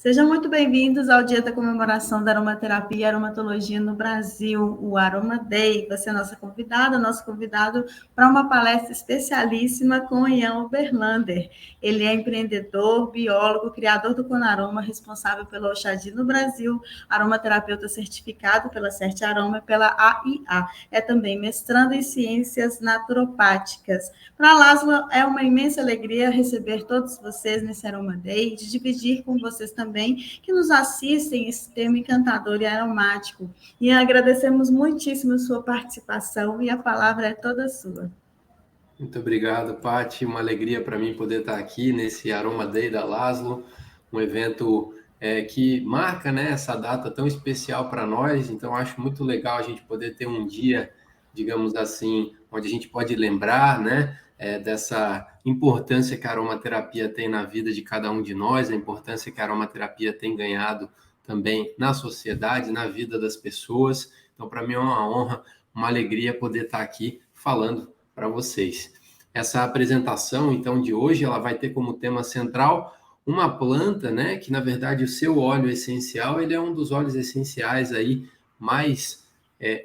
Sejam muito bem-vindos ao dia da comemoração da aromaterapia e aromatologia no Brasil, o Aroma Day. Você é nossa convidada, nosso convidado para uma palestra especialíssima com o Ian Oberlander. Ele é empreendedor, biólogo, criador do Conaroma, responsável pelo Oxadi no Brasil, aromaterapeuta certificado pela Cert Aroma e pela AIA. É também mestrando em ciências naturopáticas. Para Lázaro, é uma imensa alegria receber todos vocês nesse Aroma Day e de dividir com vocês também que nos assistem esse tema encantador e aromático. E agradecemos muitíssimo sua participação e a palavra é toda sua. Muito obrigado, Paty. Uma alegria para mim poder estar aqui nesse Aroma Day da Laszlo, um evento que marca, né, essa data tão especial para nós. Então, acho muito legal a gente poder ter um dia, digamos assim, onde a gente pode lembrar, né, dessa importância que a aromaterapia tem na vida de cada um de nós, a importância que a aromaterapia tem ganhado também na sociedade, na vida das pessoas. Então, para mim é uma honra, uma alegria poder estar aqui falando para vocês. Essa apresentação, então, de hoje, ela vai ter como tema central uma planta, né, que, na verdade, o seu óleo essencial, ele é um dos óleos essenciais aí mais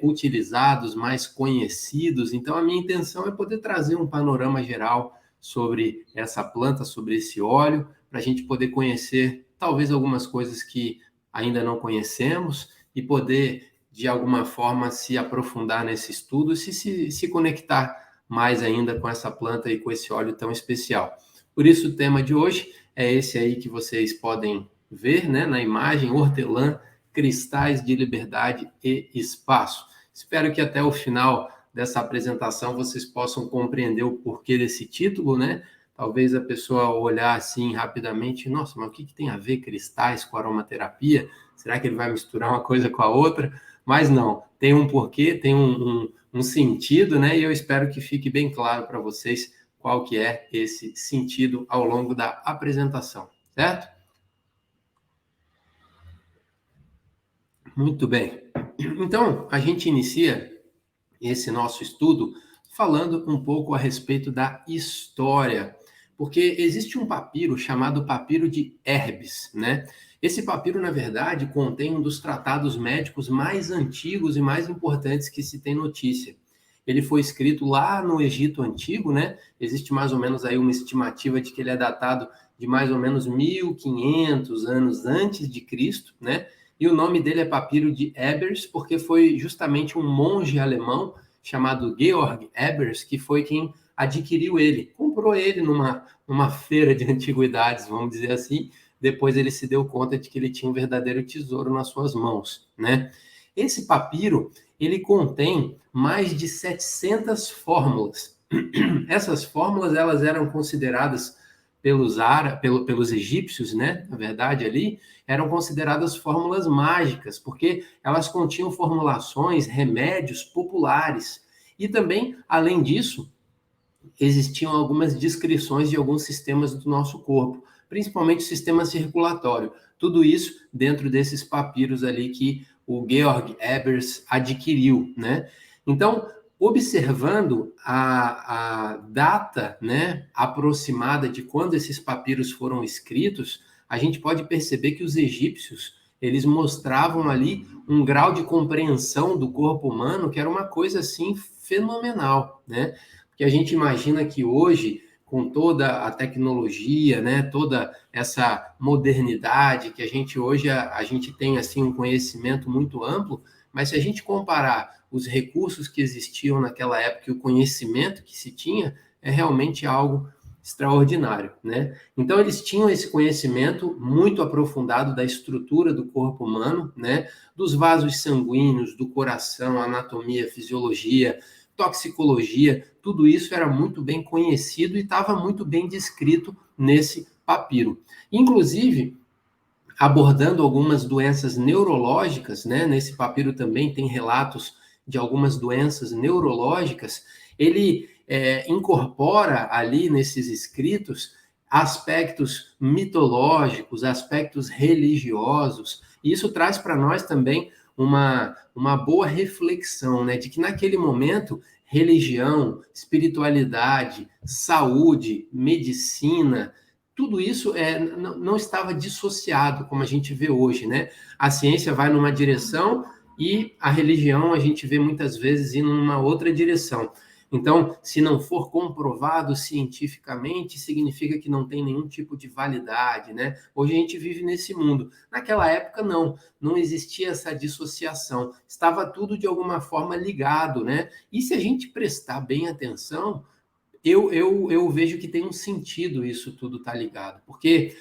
utilizados, mais conhecidos. Então, a minha intenção é poder trazer um panorama geral sobre essa planta, sobre esse óleo, para a gente poder conhecer, talvez, algumas coisas que ainda não conhecemos e poder, de alguma forma, se aprofundar nesse estudo, se conectar mais ainda com essa planta e com esse óleo tão especial. Por isso, o tema de hoje é esse aí que vocês podem ver, né, na imagem, hortelã, cristais de liberdade e espaço. Espero que até o final dessa apresentação vocês possam compreender o porquê desse título, né? Talvez a pessoa olhar assim rapidamente, nossa, mas o que tem a ver cristais com aromaterapia? Será que ele vai misturar uma coisa com a outra? Mas não, tem um porquê, tem um sentido, né? E eu espero que fique bem claro para vocês qual que é esse sentido ao longo da apresentação, certo? Muito bem. Então, a gente inicia esse nosso estudo falando um pouco a respeito da história, porque existe um papiro chamado Papiro de Herbes, né? Esse papiro, na verdade, contém um dos tratados médicos mais antigos e mais importantes que se tem notícia. Ele foi escrito lá no Egito Antigo, né? Existe mais ou menos aí uma estimativa de que ele é datado de mais ou menos 1500 anos antes de Cristo, né? E o nome dele é Papiro de Ebers, porque foi justamente um monge alemão chamado Georg Ebers que foi quem adquiriu ele, comprou ele numa feira de antiguidades, vamos dizer assim. Depois ele se deu conta de que ele tinha um verdadeiro tesouro nas suas mãos, né? Esse papiro, ele contém mais de 700 fórmulas. Essas fórmulas, elas eram consideradas pelos egípcios, né? Na verdade, ali, eram consideradas fórmulas mágicas, porque elas continham formulações, remédios populares. E também, além disso, existiam algumas descrições de alguns sistemas do nosso corpo, principalmente o sistema circulatório. Tudo isso dentro desses papiros ali que o Georg Ebers adquiriu, né? Então, observando a data, né, aproximada de quando esses papiros foram escritos, a gente pode perceber que os egípcios, eles mostravam ali um grau de compreensão do corpo humano que era uma coisa assim fenomenal, né? Porque a gente imagina que hoje, com toda a tecnologia, né, toda essa modernidade que a gente hoje a gente tem assim um conhecimento muito amplo, mas se a gente comparar os recursos que existiam naquela época e o conhecimento que se tinha, é realmente algo extraordinário, né? Então eles tinham esse conhecimento muito aprofundado da estrutura do corpo humano, né? Dos vasos sanguíneos, do coração, anatomia, fisiologia, toxicologia, tudo isso era muito bem conhecido e estava muito bem descrito nesse papiro. Inclusive, abordando algumas doenças neurológicas, né? Nesse papiro também tem relatos de algumas doenças neurológicas. Ele incorpora ali nesses escritos aspectos mitológicos, aspectos religiosos. E isso traz para nós também uma boa reflexão, né? De que naquele momento religião, espiritualidade, saúde, medicina, tudo isso não estava dissociado, como a gente vê hoje, né? A ciência vai numa direção e a religião a gente vê muitas vezes indo numa outra direção. Então, se não for comprovado cientificamente, significa que não tem nenhum tipo de validade, né? Hoje a gente vive nesse mundo. Naquela época, não existia essa dissociação. Estava tudo de alguma forma ligado, né? E se a gente prestar bem atenção, eu vejo que tem um sentido isso tudo estar ligado, porque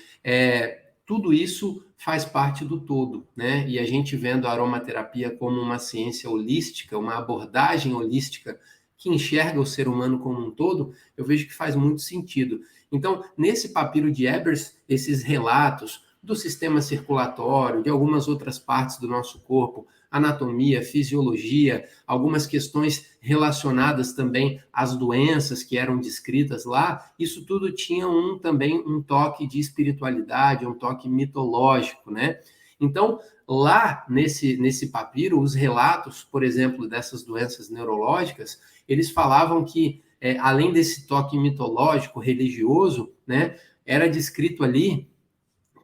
tudo isso faz parte do todo, né? E a gente vendo a aromaterapia como uma ciência holística, uma abordagem holística que enxerga o ser humano como um todo, eu vejo que faz muito sentido. Então, nesse papiro de Ebers, esses relatos do sistema circulatório, de algumas outras partes do nosso corpo, anatomia, fisiologia, algumas questões relacionadas também às doenças que eram descritas lá, isso tudo tinha também um toque de espiritualidade, um toque mitológico, né? Então, lá nesse papiro, os relatos, por exemplo, dessas doenças neurológicas, eles falavam que, além desse toque mitológico, religioso, né, era descrito ali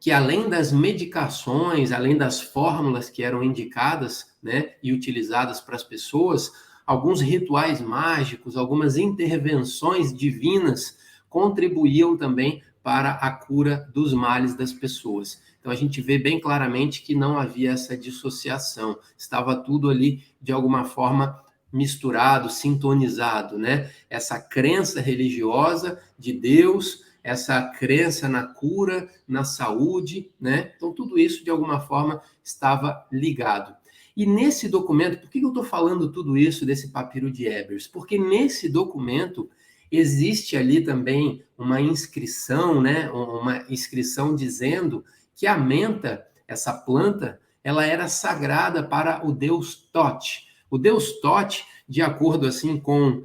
que além das medicações, além das fórmulas que eram indicadas, né, e utilizadas para as pessoas, alguns rituais mágicos, algumas intervenções divinas contribuíam também para a cura dos males das pessoas. Então a gente vê bem claramente que não havia essa dissociação, estava tudo ali de alguma forma misturado, sintonizado, né? Essa crença religiosa de Deus, essa crença na cura, na saúde, né? Então, tudo isso, de alguma forma, estava ligado. E nesse documento, por que eu estou falando tudo isso desse papiro de Ebers? Porque nesse documento existe ali também uma inscrição, né? Uma inscrição dizendo que a menta, essa planta, ela era sagrada para o deus Tote. O deus Tote, de acordo assim com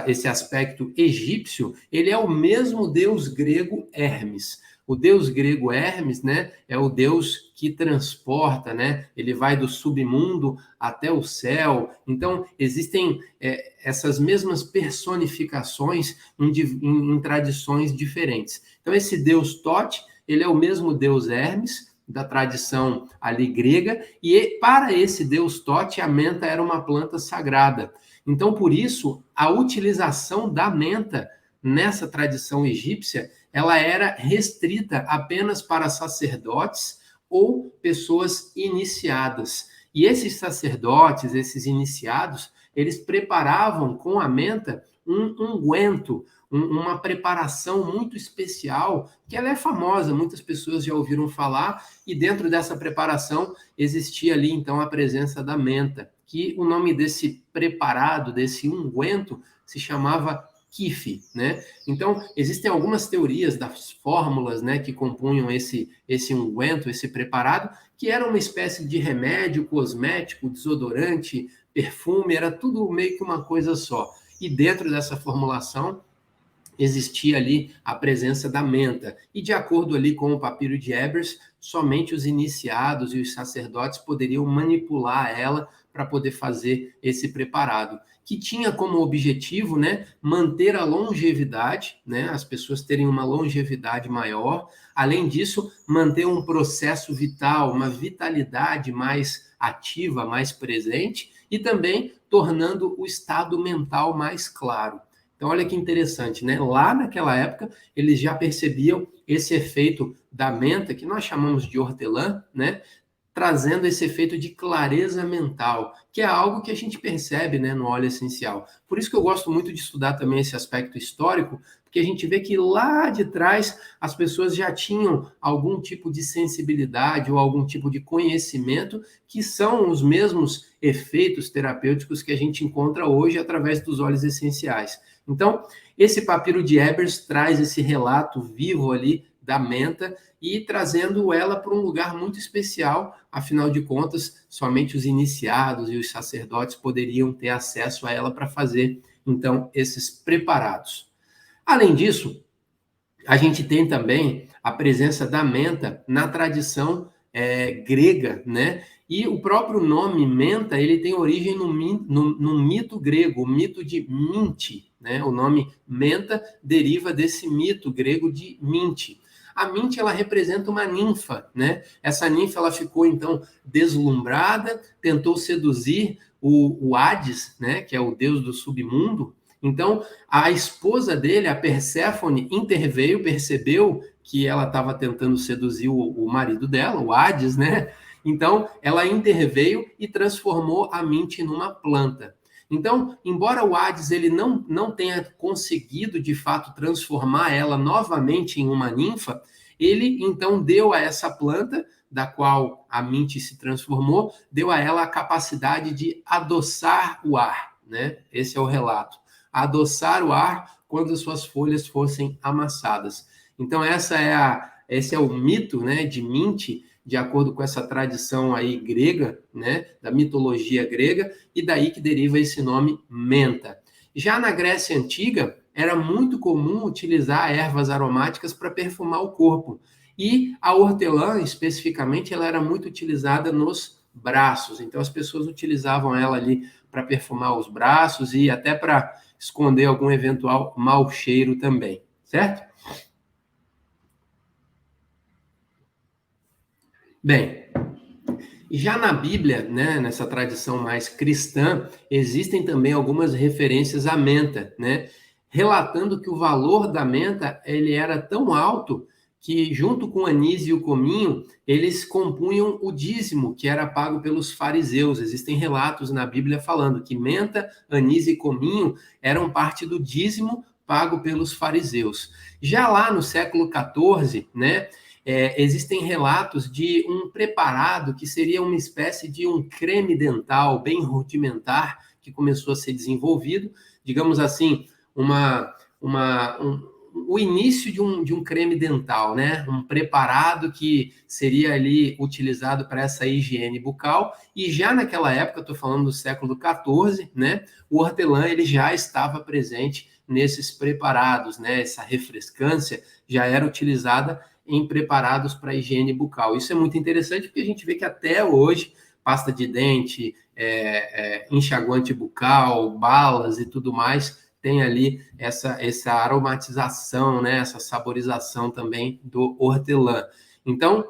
esse aspecto egípcio, ele é o mesmo deus grego Hermes. O deus grego Hermes, né, é o deus que transporta, né? Ele vai do submundo até o céu. Então, existem essas mesmas personificações em tradições diferentes. Então, esse deus Tote, ele é o mesmo deus Hermes, da tradição ali grega, e para esse deus Tote, a menta era uma planta sagrada. Então, por isso, a utilização da menta nessa tradição egípcia, ela era restrita apenas para sacerdotes ou pessoas iniciadas. E esses sacerdotes, esses iniciados, eles preparavam com a menta um unguento, uma preparação muito especial, que ela é famosa, muitas pessoas já ouviram falar, e dentro dessa preparação existia ali, então, a presença da menta, que o nome desse preparado, desse unguento, se chamava quife, né? Então, existem algumas teorias das fórmulas, né, que compunham esse unguento, esse preparado, que era uma espécie de remédio cosmético, desodorante, perfume, era tudo meio que uma coisa só. E dentro dessa formulação, existia ali a presença da menta. E de acordo ali com o papiro de Ebers, somente os iniciados e os sacerdotes poderiam manipular ela para poder fazer esse preparado, que tinha como objetivo, né, manter a longevidade, né, as pessoas terem uma longevidade maior, além disso, manter um processo vital, uma vitalidade mais ativa, mais presente, e também tornando o estado mental mais claro. Então, olha que interessante, né? Lá naquela época, eles já percebiam esse efeito da menta, que nós chamamos de hortelã, né? Trazendo esse efeito de clareza mental, que é algo que a gente percebe, né, no óleo essencial. Por isso que eu gosto muito de estudar também esse aspecto histórico, porque a gente vê que lá de trás as pessoas já tinham algum tipo de sensibilidade ou algum tipo de conhecimento que são os mesmos efeitos terapêuticos que a gente encontra hoje através dos óleos essenciais. Então, esse papiro de Ebers traz esse relato vivo ali da menta e trazendo ela para um lugar muito especial, afinal de contas, somente os iniciados e os sacerdotes poderiam ter acesso a ela para fazer, então, esses preparados. Além disso, a gente tem também a presença da menta na tradição grega, né? E o próprio nome menta, ele tem origem no mito grego, o mito de Minte, né? O nome menta deriva desse mito grego de Minte. A Minte, ela representa uma ninfa, né? Essa ninfa, ela ficou, então, deslumbrada, tentou seduzir o Hades, né? Que é o deus do submundo. Então, a esposa dele, a Perséfone, interveio, percebeu que ela estava tentando seduzir o marido dela, o Hades, né? Então, ela interveio e transformou a Minte numa planta. Então, embora o Hades ele não tenha conseguido, de fato, transformar ela novamente em uma ninfa, ele, então, deu a essa planta, da qual a Minte se transformou, deu a ela a capacidade de adoçar o ar, né? Esse é o relato. Adoçar o ar quando suas folhas fossem amassadas. Então, esse é o mito, né, de Minte, de acordo com essa tradição aí grega, né, da mitologia grega, e daí que deriva esse nome menta. Já na Grécia Antiga, era muito comum utilizar ervas aromáticas para perfumar o corpo. E a hortelã, especificamente, ela era muito utilizada nos braços. Então, as pessoas utilizavam ela ali para perfumar os braços e até para esconder algum eventual mau cheiro também, certo? Bem, já na Bíblia, né, nessa tradição mais cristã, existem também algumas referências à menta, né, relatando que o valor da menta ele era tão alto que, junto com o anis e o cominho, eles compunham o dízimo que era pago pelos fariseus. Existem relatos na Bíblia falando que menta, anis e cominho eram parte do dízimo pago pelos fariseus. Já lá no século XIV, né, existem relatos de um preparado que seria uma espécie de um creme dental bem rudimentar que começou a ser desenvolvido, digamos assim, o início de um creme dental, né? Um preparado que seria ali utilizado para essa higiene bucal, e já naquela época, estou falando do século XIV, né? O hortelã ele já estava presente nesses preparados, né? Essa refrescância já era utilizada em preparados para higiene bucal. Isso é muito interessante porque a gente vê que até hoje pasta de dente, enxaguante bucal, balas e tudo mais tem ali essa aromatização, né, essa saborização também do hortelã. Então,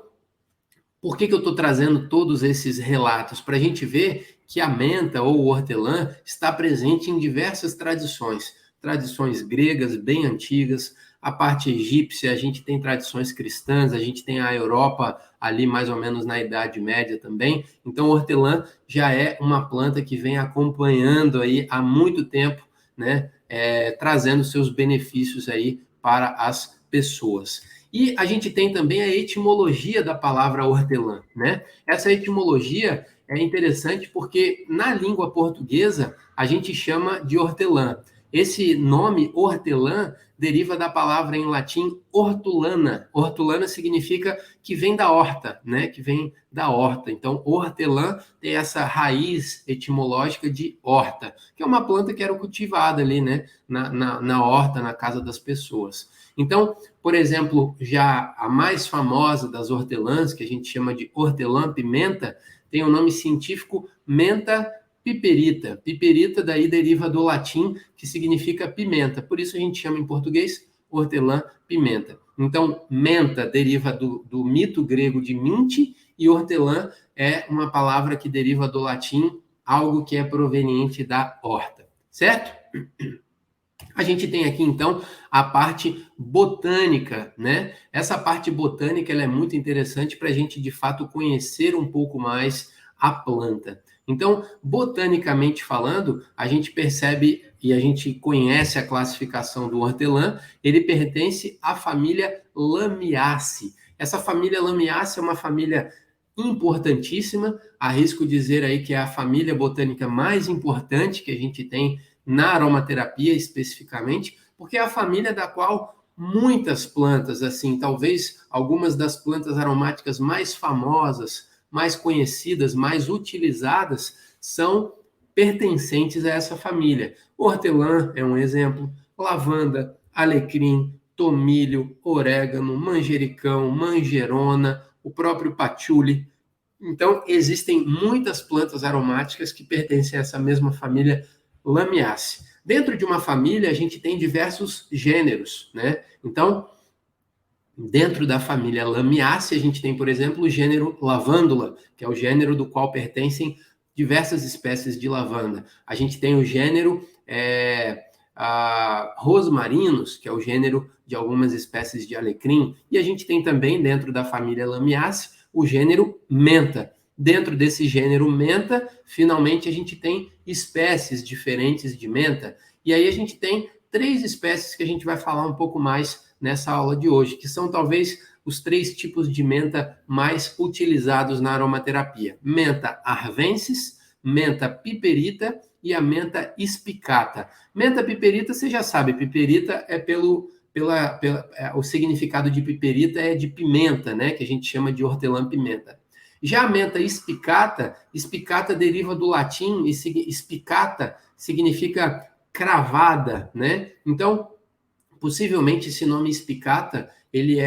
por que eu estou trazendo todos esses relatos? Para a gente ver que a menta ou o hortelã está presente em diversas tradições gregas bem antigas, a parte egípcia, a gente tem tradições cristãs, a gente tem a Europa ali mais ou menos na Idade Média também. Então, o hortelã já é uma planta que vem acompanhando aí há muito tempo, né, trazendo seus benefícios aí para as pessoas. E a gente tem também a etimologia da palavra hortelã, né? Essa etimologia é interessante porque na língua portuguesa a gente chama de hortelã. Esse nome hortelã deriva da palavra em latim hortulana. Hortulana significa que vem da horta, né? Que vem da horta. Então, hortelã tem essa raiz etimológica de horta, que é uma planta que era cultivada ali, né? Na horta, na casa das pessoas. Então, por exemplo, já a mais famosa das hortelãs, que a gente chama de hortelã-pimenta, tem o nome científico Mentha piperita. Piperita daí deriva do latim, que significa pimenta. Por isso a gente chama em português hortelã-pimenta. Então, menta deriva do mito grego de Minte, e hortelã é uma palavra que deriva do latim, algo que é proveniente da horta. Certo? A gente tem aqui, então, a parte botânica, né? Essa parte botânica ela é muito interessante para a gente, de fato, conhecer um pouco mais a planta. Então, botanicamente falando, a gente percebe e a gente conhece a classificação do hortelã, ele pertence à família Lamiaceae. Essa família Lamiaceae é uma família importantíssima, arrisco dizer aí que é a família botânica mais importante que a gente tem na aromaterapia especificamente, porque é a família da qual muitas plantas, assim, talvez algumas das plantas aromáticas mais famosas, mais conhecidas, mais utilizadas, são pertencentes a essa família. Hortelã é um exemplo, lavanda, alecrim, tomilho, orégano, manjericão, manjerona, o próprio patchouli. Então, existem muitas plantas aromáticas que pertencem a essa mesma família Lamiaceae. Dentro de uma família, a gente tem diversos gêneros, né? Então, dentro da família Lamiaceae, a gente tem, por exemplo, o gênero Lavandula, que é o gênero do qual pertencem diversas espécies de lavanda. A gente tem o gênero Rosmarinus, que é o gênero de algumas espécies de alecrim, e a gente tem também, dentro da família Lamiaceae, o gênero Menta. Dentro desse gênero Menta, finalmente a gente tem espécies diferentes de menta, e aí a gente tem 3 espécies que a gente vai falar um pouco mais nessa aula de hoje, que são talvez os 3 tipos de menta mais utilizados na aromaterapia. Menta arvensis, menta piperita e a menta spicata. Menta piperita, você já sabe, piperita é o significado de piperita é de pimenta, né, que a gente chama de hortelã-pimenta. Já a menta spicata, spicata deriva do latim e spicata significa cravada, né? Então, possivelmente esse nome spicata, ele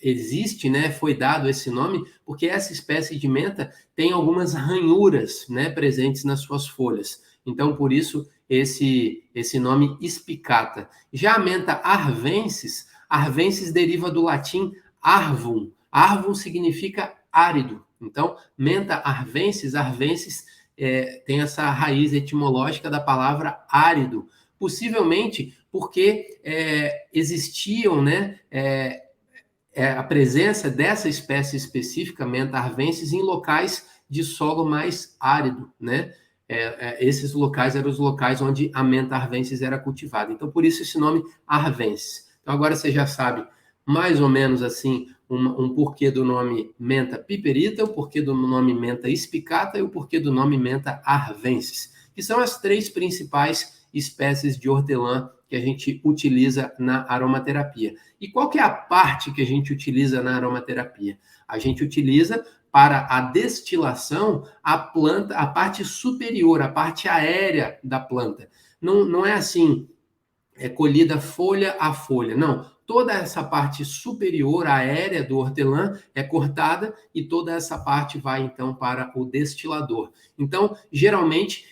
existe, né? Foi dado esse nome porque essa espécie de menta tem algumas ranhuras, né, presentes nas suas folhas. Então, por isso esse nome spicata. Já a menta arvensis, arvensis deriva do latim arvum. Arvum significa árido. Então, menta arvensis, arvensis tem essa raiz etimológica da palavra árido. Possivelmente porque existiam, né, a presença dessa espécie específica, menta arvensis, em locais de solo mais árido, né? Esses locais eram os locais onde a menta arvensis era cultivada. Então, por isso esse nome arvensis. Então, agora você já sabe mais ou menos assim um porquê do nome menta piperita, o porquê do nome menta spicata e o porquê do nome menta arvensis, que são as 3 principais espécies de hortelã que a gente utiliza na aromaterapia. E qual que é a parte que a gente utiliza na aromaterapia? A gente utiliza para a destilação a planta, a parte superior, a parte aérea da planta. Não é assim, colhida folha a folha, não. Toda essa parte superior aérea do hortelã é cortada e toda essa parte vai, então, para o destilador. Então, geralmente,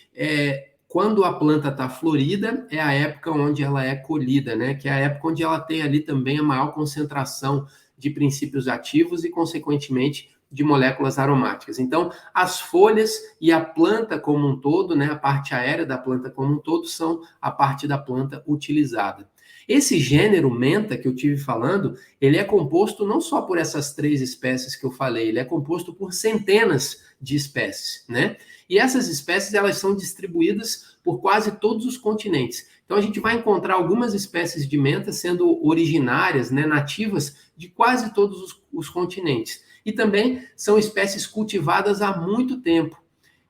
quando a planta está florida, é a época onde ela é colhida, né? Que é a época onde ela tem ali também a maior concentração de princípios ativos e, consequentemente, de moléculas aromáticas. Então, as folhas e a planta como um todo, né? A parte aérea da planta como um todo, são a parte da planta utilizada. Esse gênero menta que eu tive falando, ele é composto não só por essas 3 espécies que eu falei, ele é composto por centenas de espécies, né? E essas espécies, elas são distribuídas por quase todos os continentes. Então, a gente vai encontrar algumas espécies de menta sendo originárias, né, nativas de quase todos os continentes. E também são espécies cultivadas há muito tempo.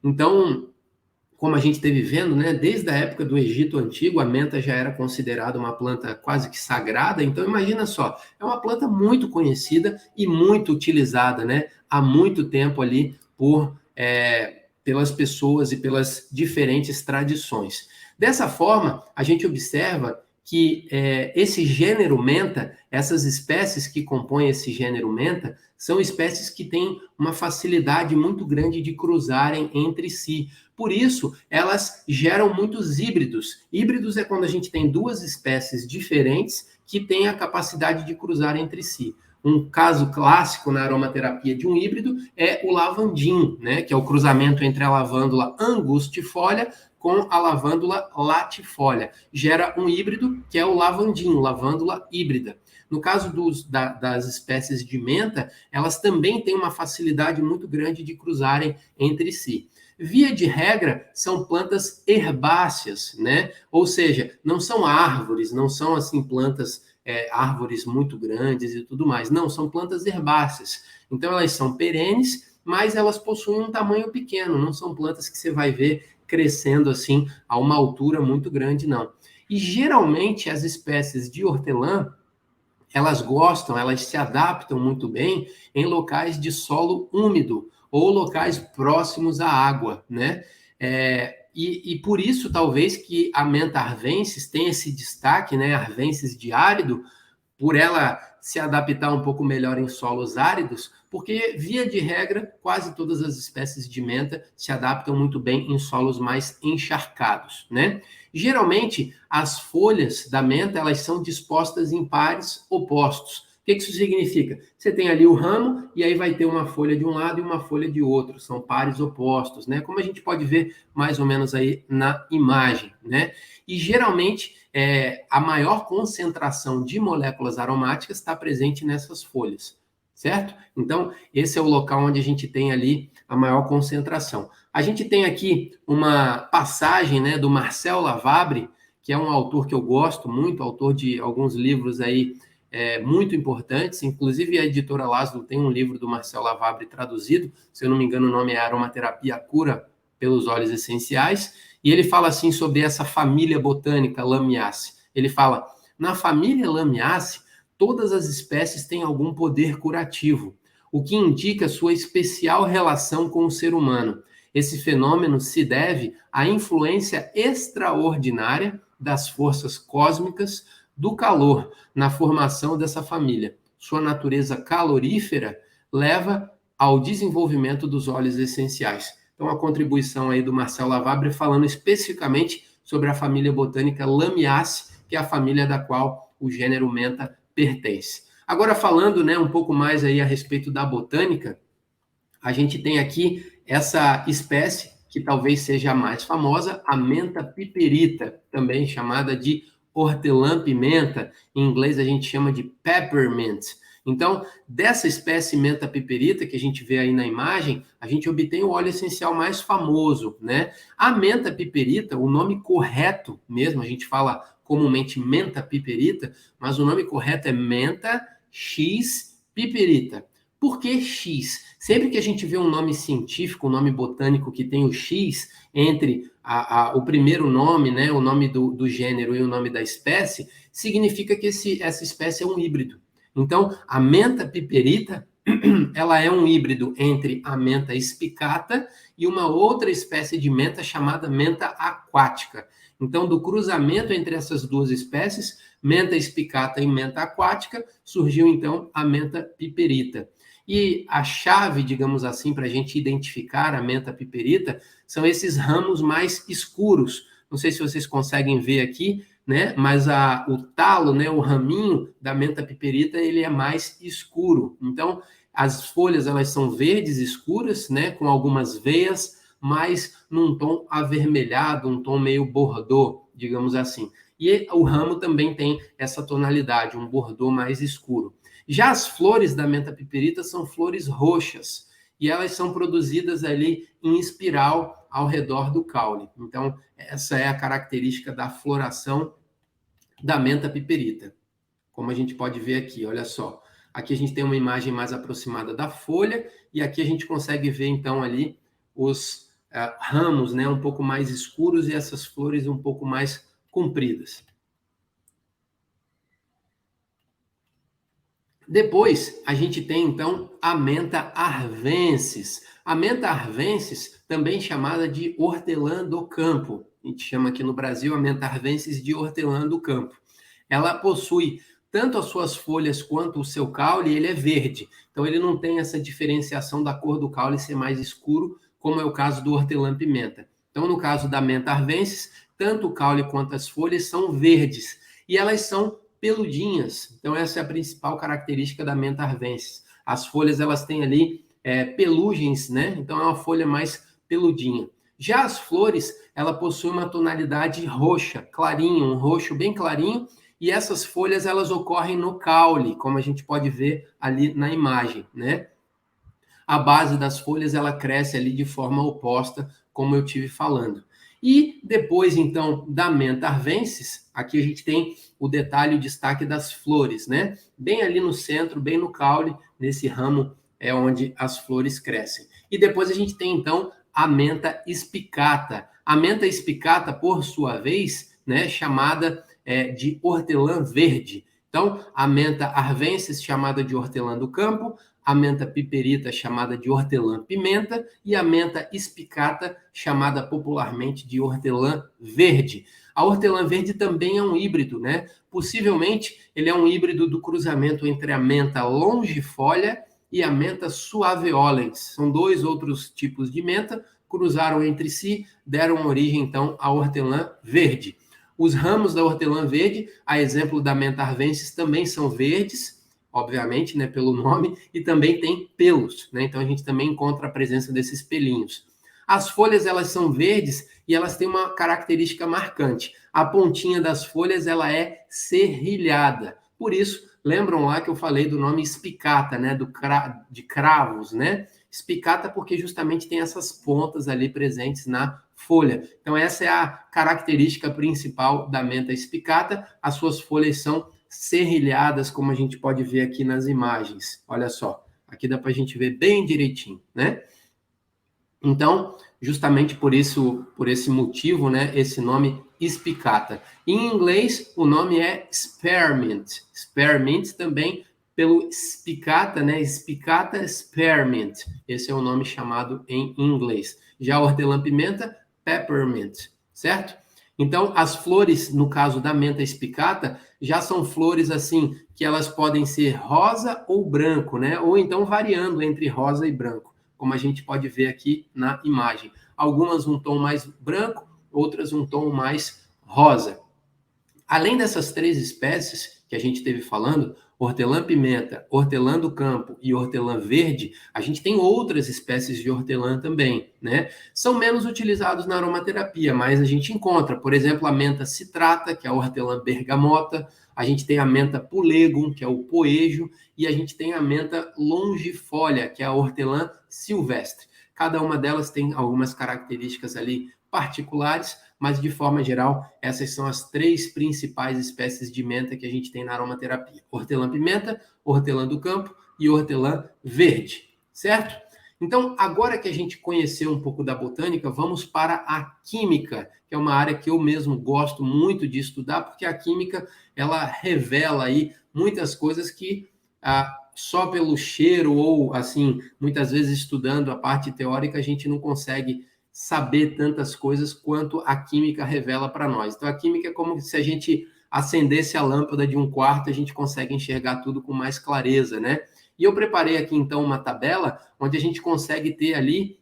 Então, como a gente esteve vendo, né, desde a época do Egito Antigo, a menta já era considerada uma planta quase que sagrada. Então, imagina só, é uma planta muito conhecida e muito utilizada, né, há muito tempo ali pelas pessoas e pelas diferentes tradições. Dessa forma, a gente observa que esse gênero menta, essas espécies que compõem esse gênero menta, são espécies que têm uma facilidade muito grande de cruzarem entre si. Por isso, elas geram muitos híbridos. Híbridos é quando a gente tem 2 espécies diferentes que têm a capacidade de cruzar entre si. Um caso clássico na aromaterapia de um híbrido é o lavandim, né, que é o cruzamento entre a lavândula angustifolia com a lavândula latifolia. Gera um híbrido que é o lavandim, lavândula híbrida. No caso das espécies de menta, elas também têm uma facilidade muito grande de cruzarem entre si. Via de regra, são plantas herbáceas, né? Ou seja, não são árvores, não são assim plantas, árvores muito grandes e tudo mais. Não, são plantas herbáceas. Então, elas são perenes, mas elas possuem um tamanho pequeno. Não são plantas que você vai ver crescendo assim a uma altura muito grande, não. E geralmente as espécies de hortelã, elas se adaptam muito bem em locais de solo úmido ou locais próximos à água, né? E por isso, talvez, que a menta arvensis tem esse destaque, né? Arvensis de árido, por ela se adaptar um pouco melhor em solos áridos, porque, via de regra, quase todas as espécies de menta se adaptam muito bem em solos mais encharcados, né? Geralmente, as folhas da menta, elas são dispostas em pares opostos. O que isso significa? Você tem ali o ramo e aí vai ter uma folha de um lado e uma folha de outro. São pares opostos, né? Como a gente pode ver mais ou menos aí na imagem, né? E geralmente a maior concentração de moléculas aromáticas está presente nessas folhas, certo? Então, esse é o local onde a gente tem ali a maior concentração. A gente tem aqui uma passagem, né, do Marcel Lavabre, que é um autor que eu gosto muito, autor de alguns livros aí muito importantes, inclusive a editora Laszlo tem um livro do Marcel Lavabre traduzido, se eu não me engano o nome é Aromaterapia, a Cura pelos Óleos Essenciais, e ele fala assim sobre essa família botânica Lamiaceae. Ele fala, na família Lamiaceae, todas as espécies têm algum poder curativo, o que indica sua especial relação com o ser humano. Esse fenômeno se deve à influência extraordinária das forças cósmicas do calor na formação dessa família. Sua natureza calorífera leva ao desenvolvimento dos óleos essenciais. Então, a contribuição aí do Marcel Lavabre falando especificamente sobre a família botânica Lamiaceae, que é a família da qual o gênero menta pertence. Agora, falando, né, um pouco mais aí a respeito da botânica, a gente tem aqui essa espécie que talvez seja a mais famosa, a menta piperita, também chamada de hortelã-pimenta, em inglês a gente chama de peppermint. Então, dessa espécie menta piperita que a gente vê aí na imagem, a gente obtém o óleo essencial mais famoso, né? A menta piperita, o nome correto mesmo, a gente fala comumente menta piperita, mas o nome correto é menta X piperita. Por que X? Sempre que a gente vê um nome científico, um nome botânico que tem o X entre o primeiro nome, né, o nome do gênero e o nome da espécie, significa que essa espécie é um híbrido. Então, a menta piperita, ela é um híbrido entre a menta espicata e uma outra espécie de menta chamada menta aquática. Então, do cruzamento entre essas duas espécies, menta espicata e menta aquática, surgiu então a menta piperita. E a chave, digamos assim, para a gente identificar a menta piperita são esses ramos mais escuros. Não sei se vocês conseguem ver aqui, né? Mas o talo, né? O raminho da menta piperita, ele é mais escuro. Então, as folhas elas são verdes escuras, né? Com algumas veias, mas num tom avermelhado, um tom meio bordô, digamos assim. E o ramo também tem essa tonalidade, um bordô mais escuro. Já as flores da menta piperita são flores roxas e elas são produzidas ali em espiral ao redor do caule. Então, essa é a característica da floração da menta piperita. Como a gente pode ver aqui, olha só. Aqui a gente tem uma imagem mais aproximada da folha e aqui a gente consegue ver então ali os ramos, né, um pouco mais escuros e essas flores um pouco mais compridas. Depois, a gente tem, então, a menta arvensis. A menta arvensis, também chamada de hortelã do campo. A gente chama aqui no Brasil a menta arvensis de hortelã do campo. Ela possui tanto as suas folhas quanto o seu caule, ele é verde. Então, ele não tem essa diferenciação da cor do caule ser mais escuro, como é o caso do hortelã-pimenta. Então, no caso da menta arvensis, tanto o caule quanto as folhas são verdes. E elas são peludinhas. Então, essa é a principal característica da menta arvensis. As folhas, elas têm ali pelugens, né? Então, é uma folha mais peludinha. Já as flores, ela possui uma tonalidade roxa, clarinho, um roxo bem clarinho, e essas folhas, elas ocorrem no caule, como a gente pode ver ali na imagem, né? A base das folhas, ela cresce ali de forma oposta, como eu tive falando. E depois, então, da menta arvensis, aqui a gente tem o detalhe, o destaque das flores, né? Bem ali no centro, bem no caule, nesse ramo é onde as flores crescem. E depois a gente tem, então, a menta espicata. A menta espicata, por sua vez, né, chamada de hortelã verde. Então, a menta arvensis, chamada de hortelã do campo, a menta piperita, chamada de hortelã-pimenta, e a menta espicata, chamada popularmente de hortelã verde. A hortelã verde também é um híbrido, né? Possivelmente, ele é um híbrido do cruzamento entre a menta longifólia e a menta suaveolens. São dois outros tipos de menta, cruzaram entre si, deram origem, então, à hortelã verde. Os ramos da hortelã verde, a exemplo da menta arvensis, também são verdes, obviamente, né, pelo nome, e também tem pelos, né? Então a gente também encontra a presença desses pelinhos. As folhas, elas são verdes e elas têm uma característica marcante. A pontinha das folhas, ela é serrilhada. Por isso, lembram lá que eu falei do nome espicata, né, de cravos, né? Espicata porque justamente tem essas pontas ali presentes na folha. Então essa é a característica principal da menta espicata. As suas folhas são serrilhadas, como a gente pode ver aqui nas imagens. Olha só, aqui dá para a gente ver bem direitinho, né? Então, justamente por esse motivo, né, esse nome espicata. Em inglês, o nome é spearmint. Spearmint também pelo espicata, né? Espicata spearmint. Esse é o nome chamado em inglês. Já a hortelã-pimenta, peppermint, certo? Então, as flores, no caso da menta espicata, já são flores assim, que elas podem ser rosa ou branco, né? Ou então variando entre rosa e branco, como a gente pode ver aqui na imagem. Algumas um tom mais branco, outras um tom mais rosa. Além dessas três espécies que a gente esteve falando, hortelã-pimenta, hortelã do campo e hortelã verde, a gente tem outras espécies de hortelã também, né? São menos utilizados na aromaterapia, mas a gente encontra, por exemplo, a menta citrata, que é a hortelã bergamota, a gente tem a menta pulegum, que é o poejo, e a gente tem a menta longifólia, que é a hortelã silvestre. Cada uma delas tem algumas características ali particulares, mas de forma geral, essas são as três principais espécies de menta que a gente tem na aromaterapia: hortelã-pimenta, hortelã do campo e hortelã verde, certo? Então, agora que a gente conheceu um pouco da botânica, vamos para a química, que é uma área que eu mesmo gosto muito de estudar, porque a química, ela revela aí muitas coisas que só pelo cheiro ou, assim, muitas vezes estudando a parte teórica, a gente não consegue saber tantas coisas quanto a química revela para nós. Então, a química é como se a gente acendesse a lâmpada de um quarto, a gente consegue enxergar tudo com mais clareza, né? E eu preparei aqui, então, uma tabela onde a gente consegue ter ali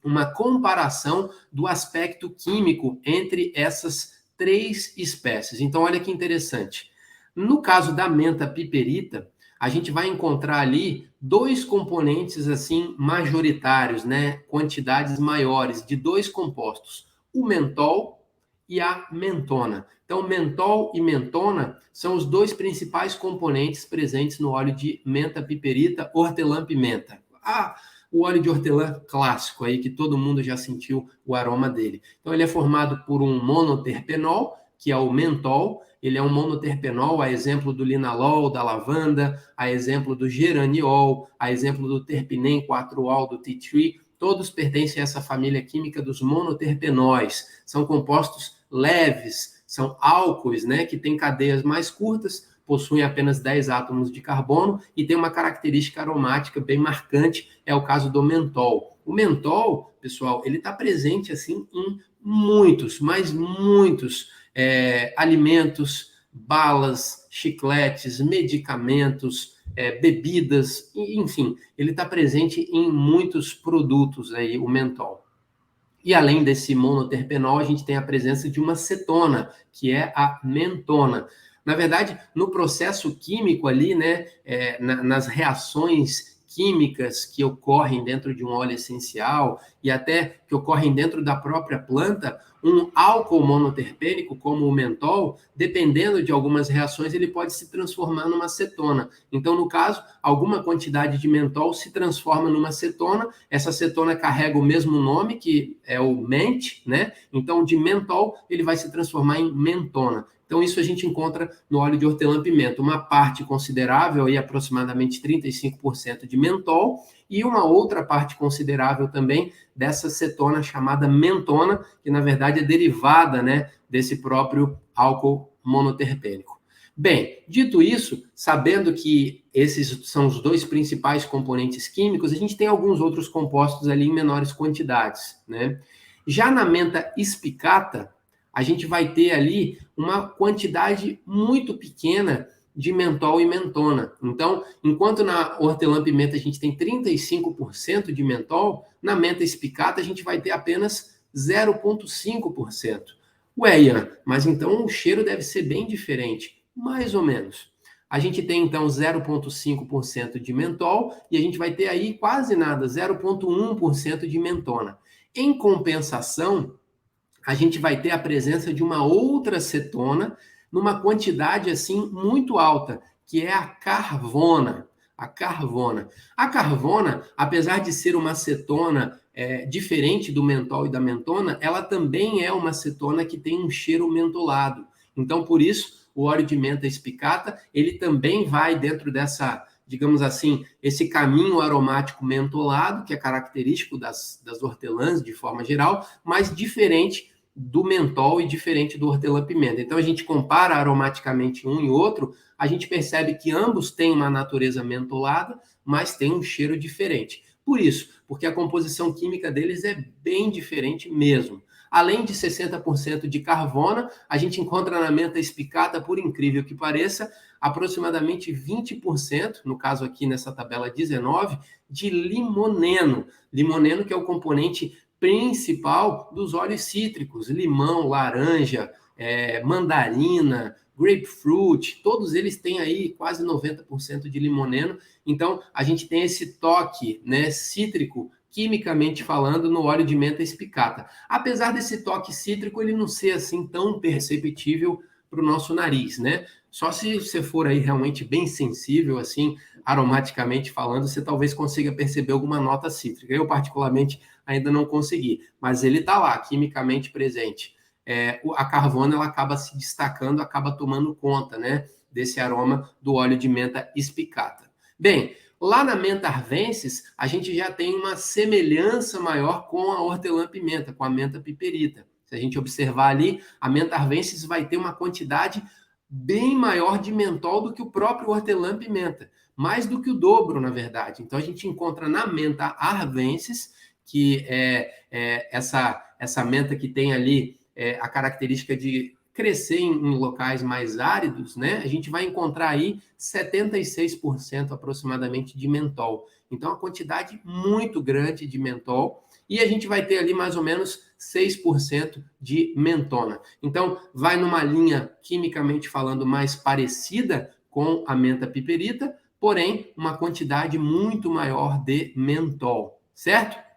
uma comparação do aspecto químico entre essas três espécies. Então, olha que interessante. No caso da menta piperita, a gente vai encontrar ali dois componentes assim majoritários, né? Quantidades maiores de dois compostos, o mentol e a mentona. Então, mentol e mentona são os dois principais componentes presentes no óleo de menta piperita, hortelã-pimenta. O óleo de hortelã clássico aí, que todo mundo já sentiu o aroma dele. Então, ele é formado por um monoterpenol, que é o mentol. Ele é um monoterpenol, a exemplo do linalol, da lavanda, a exemplo do geraniol, a exemplo do terpinem 4-ol, do tea tree. Todos pertencem a essa família química dos monoterpenóis. São compostos leves, são álcoois, né, que têm cadeias mais curtas, possuem apenas 10 átomos de carbono e tem uma característica aromática bem marcante, é o caso do mentol. O mentol, pessoal, ele está presente assim em muitos, mas muitos alimentos, balas, chicletes, medicamentos, bebidas, enfim, ele está presente em muitos produtos aí, o mentol. E além desse monoterpenol, a gente tem a presença de uma cetona, que é a mentona. Na verdade, no processo químico ali, né, nas reações químicas que ocorrem dentro de um óleo essencial e até que ocorrem dentro da própria planta, um álcool monoterpênico, como o mentol, dependendo de algumas reações, ele pode se transformar numa cetona. Então, no caso, alguma quantidade de mentol se transforma numa cetona, essa cetona carrega o mesmo nome, que é o ment, né? Então, de mentol, ele vai se transformar em mentona. Então, isso a gente encontra no óleo de hortelã-pimenta. Uma parte considerável, aí, aproximadamente 35% de mentol, e uma outra parte considerável também dessa cetona chamada mentona, que na verdade é derivada, né, desse próprio álcool monoterpênico. Bem, dito isso, sabendo que esses são os dois principais componentes químicos, a gente tem alguns outros compostos ali em menores quantidades, né? Já na menta espicata, a gente vai ter ali uma quantidade muito pequena de mentol e mentona. Então, enquanto na hortelã-pimenta a gente tem 35% de mentol, na menta espicata a gente vai ter apenas 0,5%. Ué, Ian, mas então o cheiro deve ser bem diferente. Mais ou menos. A gente tem então 0,5% de mentol e a gente vai ter aí quase nada, 0,1% de mentona. Em compensação, a gente vai ter a presença de uma outra cetona numa quantidade assim muito alta, que é a carvona. A carvona. A carvona, apesar de ser uma cetona diferente do mentol e da mentona, ela também é uma cetona que tem um cheiro mentolado. Então, por isso, o óleo de menta espicata, ele também vai dentro dessa, digamos assim, esse caminho aromático mentolado, que é característico das hortelãs de forma geral, mas diferente do mentol e diferente do hortelã-pimenta. Então, a gente compara aromaticamente um e outro, a gente percebe que ambos têm uma natureza mentolada, mas têm um cheiro diferente. Por isso, porque a composição química deles é bem diferente mesmo. Além de 60% de carvona, a gente encontra na menta espicata, por incrível que pareça, aproximadamente 20%, no caso aqui nessa tabela 19, de limoneno. Limoneno que é o componente principal dos óleos cítricos, limão, laranja, mandarina, grapefruit, todos eles têm aí quase 90% de limoneno. Então, a gente tem esse toque, né, cítrico, quimicamente falando, no óleo de menta espicata. Apesar desse toque cítrico, ele não ser assim tão perceptível para o nosso nariz, né? Só se você for aí realmente bem sensível, assim, aromaticamente falando, você talvez consiga perceber alguma nota cítrica. Eu, particularmente, ainda não consegui, mas ele está lá, quimicamente presente. A carvona, ela acaba se destacando, acaba tomando conta, né, desse aroma do óleo de menta espicata. Bem, lá na menta arvensis, a gente já tem uma semelhança maior com a hortelã-pimenta, com a menta piperita. Se a gente observar ali, a menta arvensis vai ter uma quantidade bem maior de mentol do que o próprio hortelã-pimenta, mais do que o dobro, na verdade. Então, a gente encontra na menta arvensis, que é essa menta que tem ali a característica de crescer em locais mais áridos, né? A gente vai encontrar aí 76% aproximadamente de mentol. Então, uma quantidade muito grande de mentol. E a gente vai ter ali mais ou menos 6% de mentona. Então, vai numa linha, quimicamente falando, mais parecida com a menta piperita, porém, uma quantidade muito maior de mentol, certo?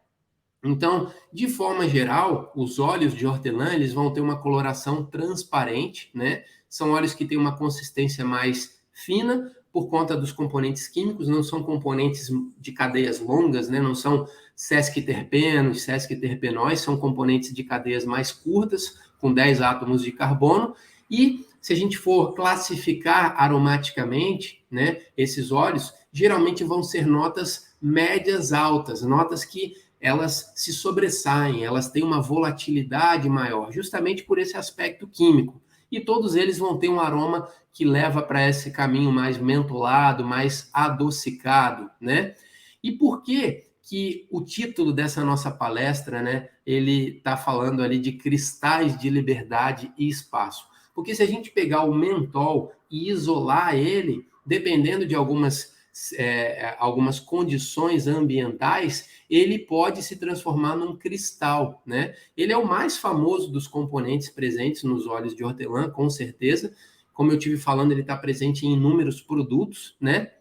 Então, de forma geral, os óleos de hortelã, eles vão ter uma coloração transparente, né? São óleos que têm uma consistência mais fina por conta dos componentes químicos, não são componentes de cadeias longas, né? Não são sesquiterpenos, sesquiterpenóis, são componentes de cadeias mais curtas, com 10 átomos de carbono. E se a gente for classificar aromaticamente, né, esses óleos, geralmente vão ser notas médias altas, notas que elas se sobressaem, elas têm uma volatilidade maior, justamente por esse aspecto químico. E todos eles vão ter um aroma que leva para esse caminho mais mentolado, mais adocicado, né? E por que que o título dessa nossa palestra, né, ele está falando ali de cristais de liberdade e espaço? Porque se a gente pegar o mentol e isolar ele, dependendo de algumas condições ambientais, ele pode se transformar num cristal, né? Ele é o mais famoso dos componentes presentes nos óleos de hortelã, com certeza. Como eu tive falando, ele está presente em inúmeros produtos, né?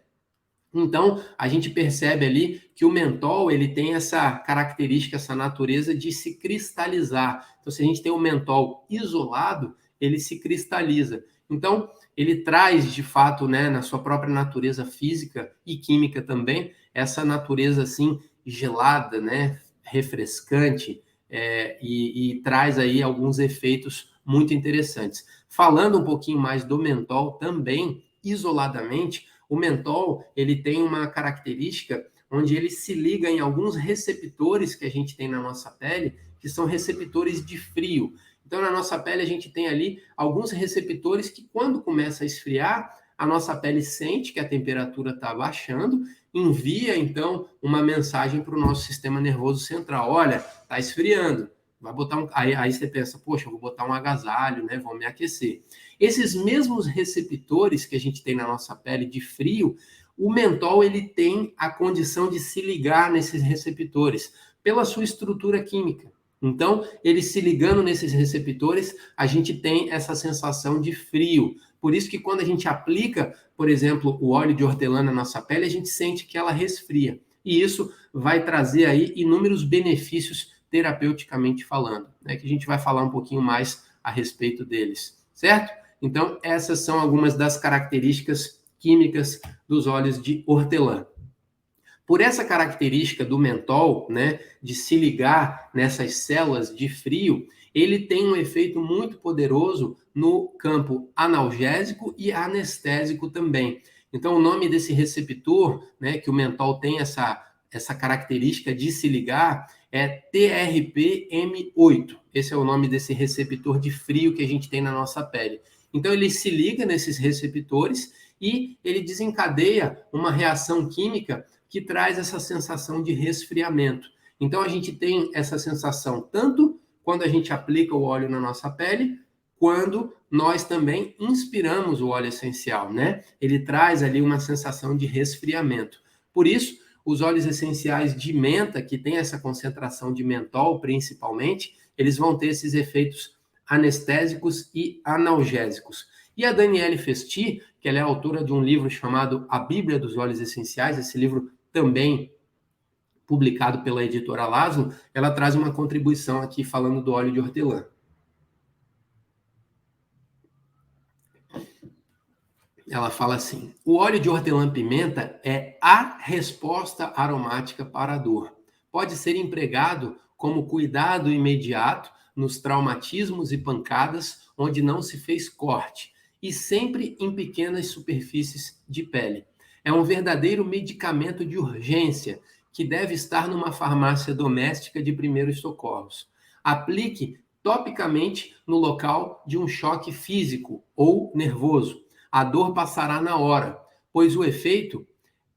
Então, a gente percebe ali que o mentol, ele tem essa característica, essa natureza de se cristalizar. Então, se a gente tem o mentol isolado, ele se cristaliza. Então, ele traz, de fato, né, na sua própria natureza física e química também, essa natureza, assim, gelada, né, refrescante, e traz aí alguns efeitos muito interessantes. Falando um pouquinho mais do mentol também, isoladamente, o mentol, ele tem uma característica onde ele se liga em alguns receptores que a gente tem na nossa pele, que são receptores de frio. Então, na nossa pele, a gente tem ali alguns receptores que, quando começa a esfriar, a nossa pele sente que a temperatura está baixando, envia, então, uma mensagem para o nosso sistema nervoso central. Olha, está esfriando. Vai botar aí você pensa, poxa, eu vou botar um agasalho, né? Vou me aquecer. Esses mesmos receptores que a gente tem na nossa pele de frio, o mentol ele tem a condição de se ligar nesses receptores pela sua estrutura química. Então, ele se ligando nesses receptores, a gente tem essa sensação de frio. Por isso que quando a gente aplica, por exemplo, o óleo de hortelã na nossa pele, a gente sente que ela resfria. E isso vai trazer aí inúmeros benefícios terapeuticamente falando, né? Que a gente vai falar um pouquinho mais a respeito deles, certo? Então, essas são algumas das características químicas dos óleos de hortelã. Por essa característica do mentol, né, de se ligar nessas células de frio, ele tem um efeito muito poderoso no campo analgésico e anestésico também. Então, o nome desse receptor, né, que o mentol tem essa característica de se ligar, é TRPM8. Esse é o nome desse receptor de frio que a gente tem na nossa pele. Então, ele se liga nesses receptores e ele desencadeia uma reação química que traz essa sensação de resfriamento. Então, a gente tem essa sensação tanto quando a gente aplica o óleo na nossa pele, quando nós também inspiramos o óleo essencial, né? Ele traz ali uma sensação de resfriamento. Por isso, os óleos essenciais de menta, que tem essa concentração de mentol, principalmente, eles vão ter esses efeitos anestésicos e analgésicos. E a Daniele Festi, que ela é autora de um livro chamado A Bíblia dos Óleos Essenciais, esse livro também publicado pela editora Laszlo, ela traz uma contribuição aqui falando do óleo de hortelã. Ela fala assim: o óleo de hortelã-pimenta é a resposta aromática para a dor. Pode ser empregado como cuidado imediato nos traumatismos e pancadas onde não se fez corte, e sempre em pequenas superfícies de pele. É um verdadeiro medicamento de urgência que deve estar numa farmácia doméstica de primeiros socorros. Aplique topicamente no local de um choque físico ou nervoso. A dor passará na hora, pois o efeito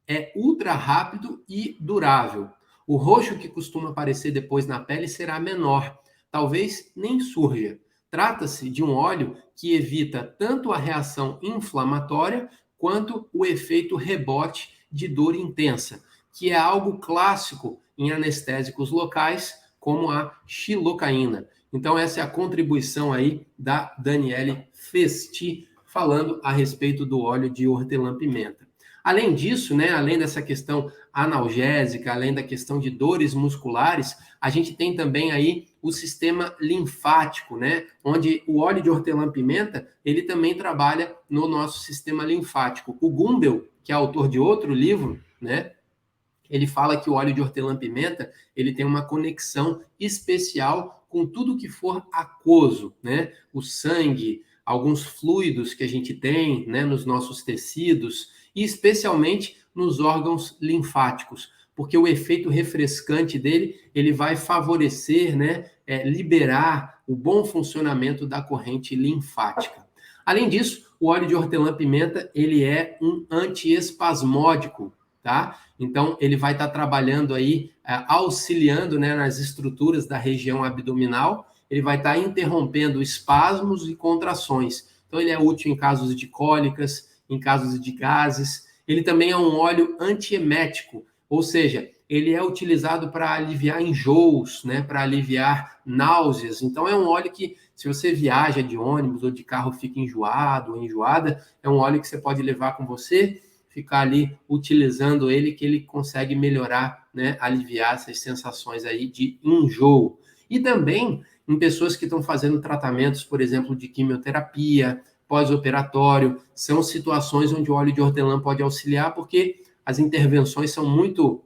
é ultra rápido e durável. O roxo que costuma aparecer depois na pele será menor, talvez nem surja. Trata-se de um óleo que evita tanto a reação inflamatória quanto o efeito rebote de dor intensa, que é algo clássico em anestésicos locais, como a xilocaína. Então, essa é a contribuição aí da Daniele Festi, falando a respeito do óleo de hortelã-pimenta. Além disso, né, além dessa questão analgésica, além da questão de dores musculares, a gente tem também aí o sistema linfático, né, onde o óleo de hortelã-pimenta, ele também trabalha no nosso sistema linfático. O Gumbel, que é autor de outro livro, né, ele fala que o óleo de hortelã-pimenta, ele tem uma conexão especial com tudo que for aquoso, né, o sangue, alguns fluidos que a gente tem, né, nos nossos tecidos e especialmente nos órgãos linfáticos, porque o efeito refrescante dele, ele vai favorecer, né, liberar o bom funcionamento da corrente linfática. Além disso, o óleo de hortelã-pimenta, ele é um antiespasmódico, tá? Então, ele vai estar trabalhando aí, auxiliando, né, nas estruturas da região abdominal. Ele vai estar interrompendo espasmos e contrações. Então, ele é útil em casos de cólicas, em casos de gases. Ele também é um óleo antiemético, ou seja, ele é utilizado para aliviar enjoos, né, para aliviar náuseas. Então, é um óleo que, se você viaja de ônibus ou de carro, fica enjoado ou enjoada, é um óleo que você pode levar com você, ficar ali utilizando ele, que ele consegue melhorar, né, aliviar essas sensações aí de enjoo. E também em pessoas que estão fazendo tratamentos, por exemplo, de quimioterapia, pós-operatório, são situações onde o óleo de hortelã pode auxiliar, porque as intervenções são muito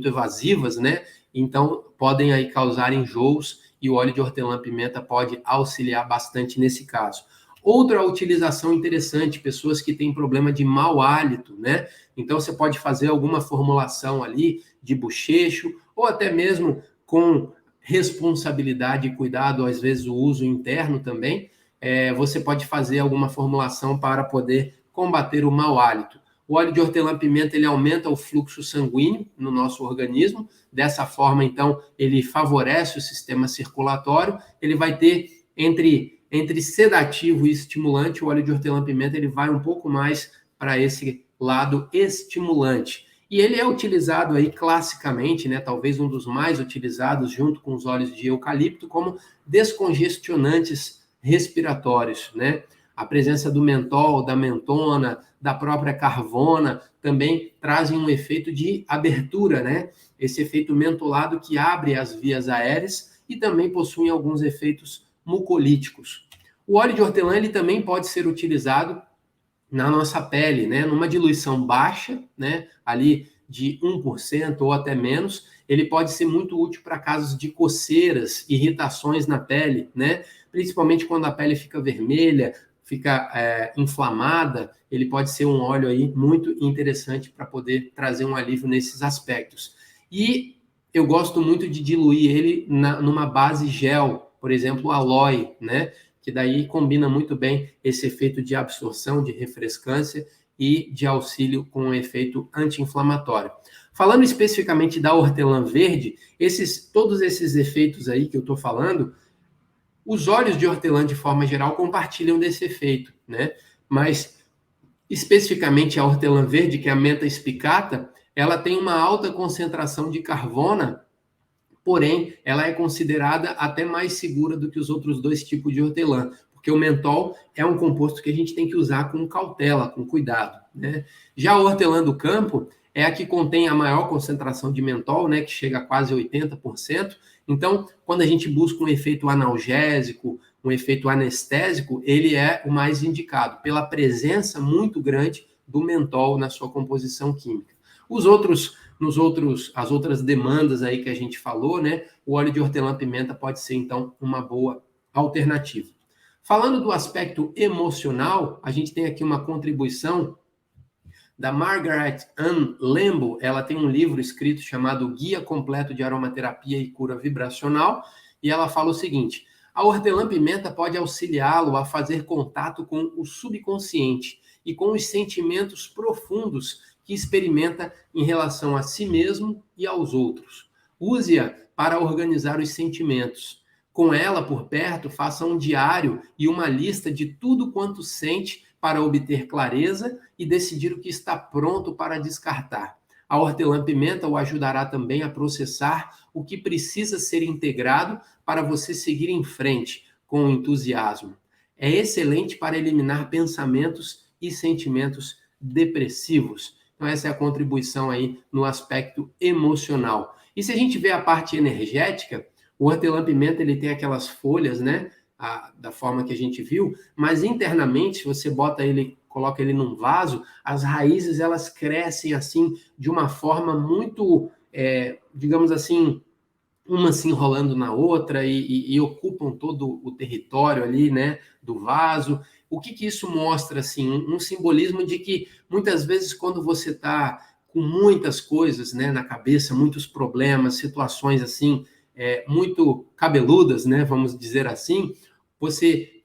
evasivas, né? Então, podem aí causar enjoos e o óleo de hortelã-pimenta pode auxiliar bastante nesse caso. Outra utilização interessante, pessoas que têm problema de mau hálito, né? Então, você pode fazer alguma formulação ali de bochecho ou até mesmo com responsabilidade e cuidado, às vezes o uso interno também, você pode fazer alguma formulação para poder combater o mau hálito. O óleo de hortelã-pimenta, ele aumenta o fluxo sanguíneo no nosso organismo, dessa forma, então, ele favorece o sistema circulatório, ele vai ter, entre sedativo e estimulante, o óleo de hortelã-pimenta, ele vai um pouco mais para esse lado estimulante. E ele é utilizado aí classicamente, né, talvez um dos mais utilizados, junto com os óleos de eucalipto, como descongestionantes respiratórios, né? A presença do mentol, da mentona, da própria carvona, também trazem um efeito de abertura, né? Esse efeito mentolado que abre as vias aéreas e também possui alguns efeitos mucolíticos. O óleo de hortelã, ele também pode ser utilizado na nossa pele, né? Numa diluição baixa, né? Ali de 1% ou até menos, ele pode ser muito útil para casos de coceiras, irritações na pele, né? Principalmente quando a pele fica vermelha, fica inflamada, ele pode ser um óleo aí muito interessante para poder trazer um alívio nesses aspectos. E eu gosto muito de diluir ele numa base gel, por exemplo, aloe, né? Que daí combina muito bem esse efeito de absorção, de refrescância e de auxílio com um efeito anti-inflamatório. Falando especificamente da hortelã verde, todos esses efeitos aí que eu estou falando, os óleos de hortelã, de forma geral, compartilham desse efeito, né? Mas, especificamente a hortelã verde, que é a Mentha spicata, ela tem uma alta concentração de carvona, porém, ela é considerada até mais segura do que os outros dois tipos de hortelã, porque o mentol é um composto que a gente tem que usar com cautela, com cuidado, né? Já a hortelã do campo é a que contém a maior concentração de mentol, né, que chega a quase 80%. Então, quando a gente busca um efeito analgésico, um efeito anestésico, ele é o mais indicado, pela presença muito grande do mentol na sua composição química. As outras demandas aí que a gente falou, né, o óleo de hortelã-pimenta pode ser, então, uma boa alternativa. Falando do aspecto emocional, a gente tem aqui uma contribuição da Margaret Ann Lembo. Ela tem um livro escrito chamado Guia Completo de Aromaterapia e Cura Vibracional, e ela fala o seguinte: a hortelã-pimenta pode auxiliá-lo a fazer contato com o subconsciente e com os sentimentos profundos que experimenta em relação a si mesmo e aos outros. Use-a para organizar os sentimentos. Com ela por perto, faça um diário e uma lista de tudo quanto sente para obter clareza e decidir o que está pronto para descartar. A hortelã-pimenta o ajudará também a processar o que precisa ser integrado para você seguir em frente com entusiasmo. É excelente para eliminar pensamentos e sentimentos depressivos. Então, essa é a contribuição aí no aspecto emocional. E se a gente vê a parte energética, o hortelã-pimenta, ele tem aquelas folhas, né? Da forma que a gente viu, mas internamente, se você coloca ele num vaso, as raízes, elas crescem assim, de uma forma muito, digamos assim, uma se enrolando na outra e ocupam todo o território ali, né, do vaso. O que isso mostra, assim? Um simbolismo de que, muitas vezes, quando você está com muitas coisas, né, na cabeça, muitos problemas, situações, assim, muito cabeludas, né, vamos dizer assim, você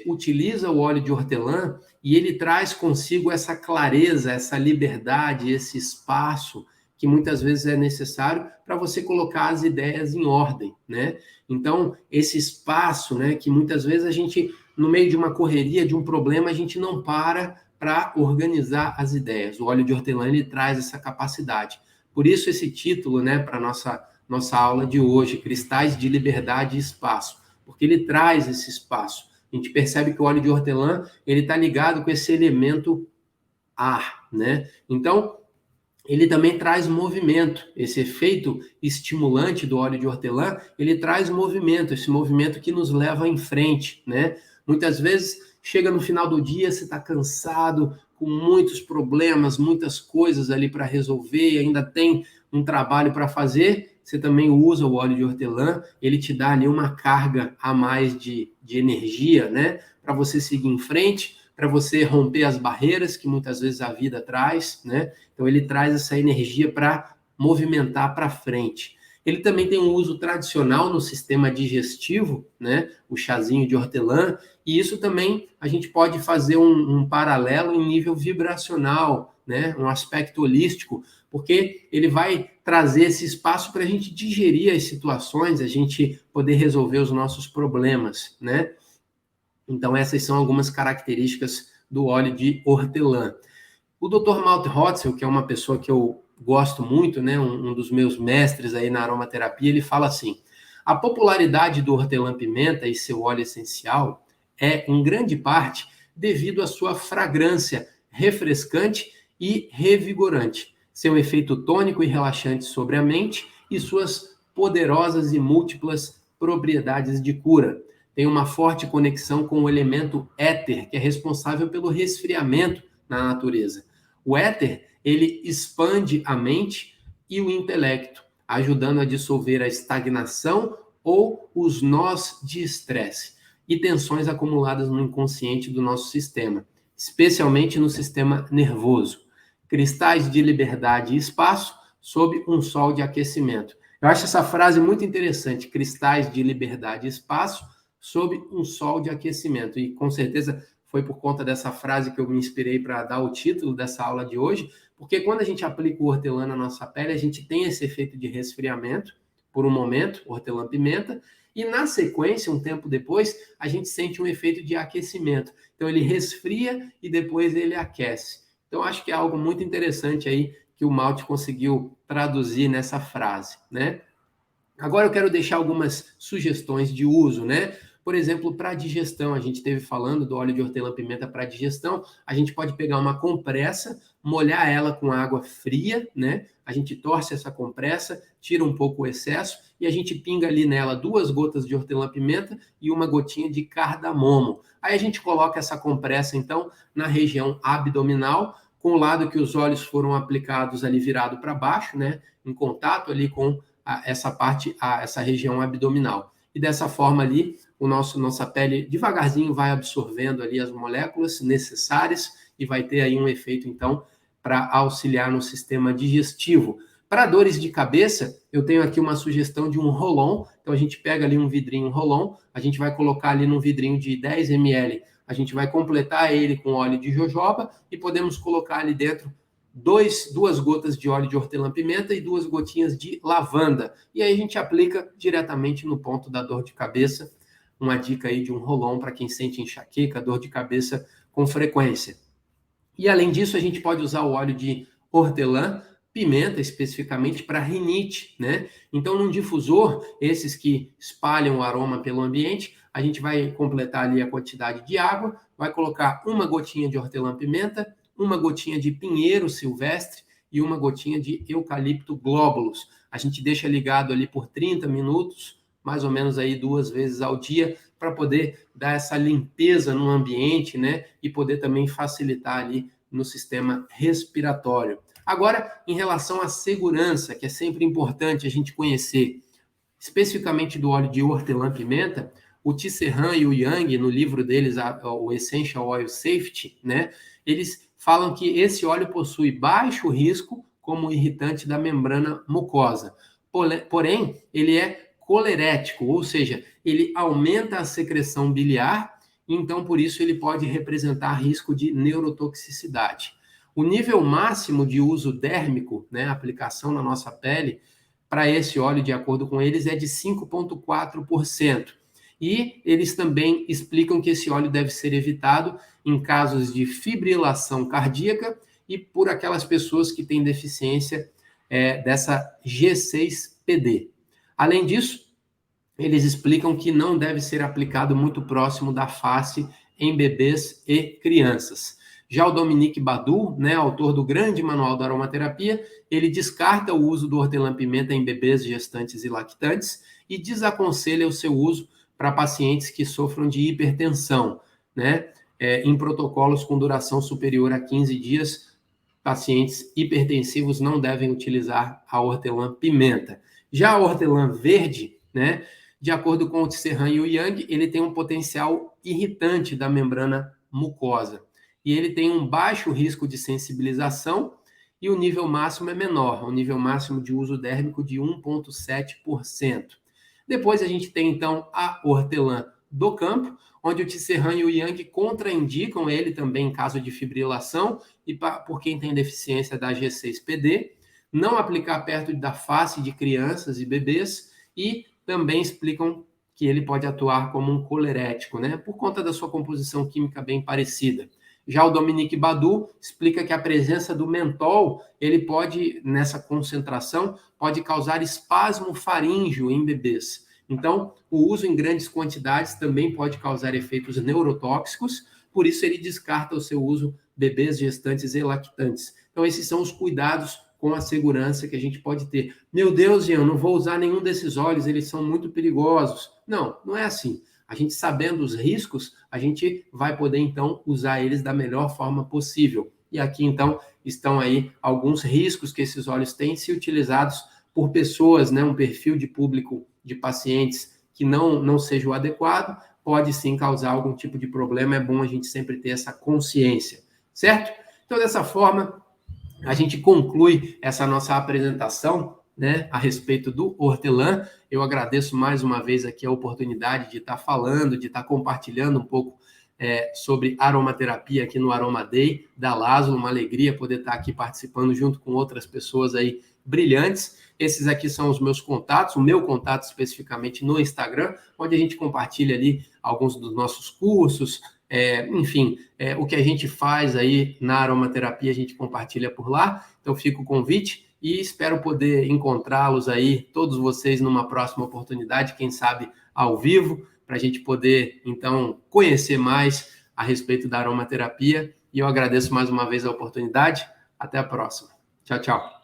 utiliza o óleo de hortelã e ele traz consigo essa clareza, essa liberdade, esse espaço que muitas vezes é necessário para você colocar as ideias em ordem, né? Então, esse espaço, né, que muitas vezes a gente, no meio de uma correria, de um problema, a gente não para organizar as ideias. O óleo de hortelã, ele traz essa capacidade. Por isso esse título, né, para nossa aula de hoje, Cristais de Liberdade e Espaço, porque ele traz esse espaço. A gente percebe que o óleo de hortelã, ele está ligado com esse elemento ar, né? Então, ele também traz movimento. Esse efeito estimulante do óleo de hortelã, ele traz movimento, esse movimento que nos leva em frente, né? Muitas vezes, chega no final do dia, você está cansado, com muitos problemas, muitas coisas ali para resolver, ainda tem um trabalho para fazer, você também usa o óleo de hortelã, ele te dá ali uma carga a mais de energia, né? Para você seguir em frente, para você romper as barreiras que muitas vezes a vida traz, né? Então ele traz essa energia para movimentar para frente. Ele também tem um uso tradicional no sistema digestivo, né? O chazinho de hortelã, e isso também a gente pode fazer um paralelo em nível vibracional, né? Um aspecto holístico, porque ele vai trazer esse espaço para a gente digerir as situações, a gente poder resolver os nossos problemas, né? Então, essas são algumas características do óleo de hortelã. O Dr. Malte Hotzel, que é uma pessoa que eu gosto muito, né, um dos meus mestres aí na aromaterapia, ele fala assim: a popularidade do hortelã-pimenta e seu óleo essencial é, em grande parte, devido à sua fragrância refrescante e revigorante, seu efeito tônico e relaxante sobre a mente e suas poderosas e múltiplas propriedades de cura. Tem uma forte conexão com o elemento éter, que é responsável pelo resfriamento na natureza. O éter, ele expande a mente e o intelecto, ajudando a dissolver a estagnação ou os nós de estresse e tensões acumuladas no inconsciente do nosso sistema, especialmente no sistema nervoso. Cristais de liberdade e espaço sob um sol de aquecimento. Eu acho essa frase muito interessante, cristais de liberdade e espaço sob um sol de aquecimento. E com certeza foi por conta dessa frase que eu me inspirei para dar o título dessa aula de hoje, porque quando a gente aplica o hortelã na nossa pele, a gente tem esse efeito de resfriamento, por um momento, hortelã-pimenta, e na sequência, um tempo depois, a gente sente um efeito de aquecimento. Então ele resfria e depois ele aquece. Então acho que é algo muito interessante aí que o Malte conseguiu traduzir nessa frase, né? Agora eu quero deixar algumas sugestões de uso, né? Por exemplo, para digestão, a gente esteve falando do óleo de hortelã-pimenta para digestão, a gente pode pegar uma compressa, molhar ela com água fria, né? A gente torce essa compressa, tira um pouco o excesso e a gente pinga ali nela 2 gotas de hortelã-pimenta e uma gotinha de cardamomo. Aí a gente coloca essa compressa, então, na região abdominal, com o lado que os óleos foram aplicados ali virado para baixo, né? Em contato ali com essa parte, essa região abdominal. E dessa forma ali, nossa pele devagarzinho vai absorvendo ali as moléculas necessárias e vai ter aí um efeito, então, para auxiliar no sistema digestivo. Para dores de cabeça, eu tenho aqui uma sugestão de um Rolon. Então, a gente pega ali um vidrinho Rolon, a gente vai colocar ali num vidrinho de 10 ml, a gente vai completar ele com óleo de jojoba e podemos colocar ali dentro 2 gotas de óleo de hortelã-pimenta e 2 gotinhas de lavanda. E aí a gente aplica diretamente no ponto da dor de cabeça. Uma dica aí de um Rolon para quem sente enxaqueca, dor de cabeça com frequência. E além disso, a gente pode usar o óleo de hortelã-pimenta especificamente para rinite, né? Então, num difusor, esses que espalham o aroma pelo ambiente, a gente vai completar ali a quantidade de água, vai colocar 1 gotinha de hortelã-pimenta, 1 gotinha de pinheiro silvestre e 1 gotinha de eucalipto glóbulos. A gente deixa ligado ali por 30 minutos, mais ou menos aí 2 vezes ao dia, para poder dar essa limpeza no ambiente, né? E poder também facilitar ali no sistema respiratório. Agora, em relação à segurança, que é sempre importante a gente conhecer, especificamente do óleo de hortelã-pimenta, o Tisserand e o Yang, no livro deles, o Essential Oil Safety, né? Eles falam que esse óleo possui baixo risco como irritante da membrana mucosa. Porém, ele é colerético, ou seja, ele aumenta a secreção biliar, então por isso ele pode representar risco de neurotoxicidade. O nível máximo de uso dérmico, né, aplicação na nossa pele, para esse óleo, de acordo com eles, é de 5,4%. E eles também explicam que esse óleo deve ser evitado em casos de fibrilação cardíaca e por aquelas pessoas que têm deficiência dessa G6PD. Além disso, eles explicam que não deve ser aplicado muito próximo da face em bebês e crianças. Já o Dominique Badu, né, autor do grande manual da aromaterapia, ele descarta o uso do hortelã-pimenta em bebês, gestantes e lactantes e desaconselha o seu uso para pacientes que sofram de hipertensão, né, em protocolos com duração superior a 15 dias, pacientes hipertensivos não devem utilizar a hortelã-pimenta. Já a hortelã verde, né, de acordo com o Tisserand e o Yang, ele tem um potencial irritante da membrana mucosa. E ele tem um baixo risco de sensibilização e o nível máximo é menor, o nível máximo de uso dérmico de 1,7%. Depois a gente tem, então, a hortelã do campo, onde o Tisserand e o Yang contraindicam ele também em caso de fibrilação e por quem tem deficiência da G6PD, não aplicar perto da face de crianças e bebês e também explicam que ele pode atuar como um colerético, né, por conta da sua composição química bem parecida. Já o Dominique Badu explica que a presença do mentol, ele pode, nessa concentração, pode causar espasmo faríngeo em bebês. Então, o uso em grandes quantidades também pode causar efeitos neurotóxicos, por isso ele descarta o seu uso bebês, gestantes e lactantes. Então, esses são os cuidados com a segurança que a gente pode ter. Meu Deus, Jean, não vou usar nenhum desses óleos, eles são muito perigosos. Não, não é assim. A gente sabendo os riscos, a gente vai poder, então, usar eles da melhor forma possível. E aqui, então, estão aí alguns riscos que esses óleos têm se utilizados por pessoas, né, um perfil de público de pacientes que não seja o adequado, pode sim causar algum tipo de problema. É bom a gente sempre ter essa consciência, certo? Então, dessa forma, a gente conclui essa nossa apresentação, né, a respeito do hortelã. Eu agradeço mais uma vez aqui a oportunidade de estar falando, de estar compartilhando um pouco sobre aromaterapia aqui no Aroma Day da Lázaro. Uma alegria poder estar aqui participando junto com outras pessoas aí brilhantes. Esses aqui são os meus contatos, o meu contato especificamente no Instagram, onde a gente compartilha ali alguns dos nossos cursos, enfim, o que a gente faz aí na aromaterapia, a gente compartilha por lá. Então, fica o convite e espero poder encontrá-los aí, todos vocês, numa próxima oportunidade, quem sabe ao vivo, para a gente poder, então, conhecer mais a respeito da aromaterapia. E eu agradeço mais uma vez a oportunidade. Até a próxima. Tchau, tchau.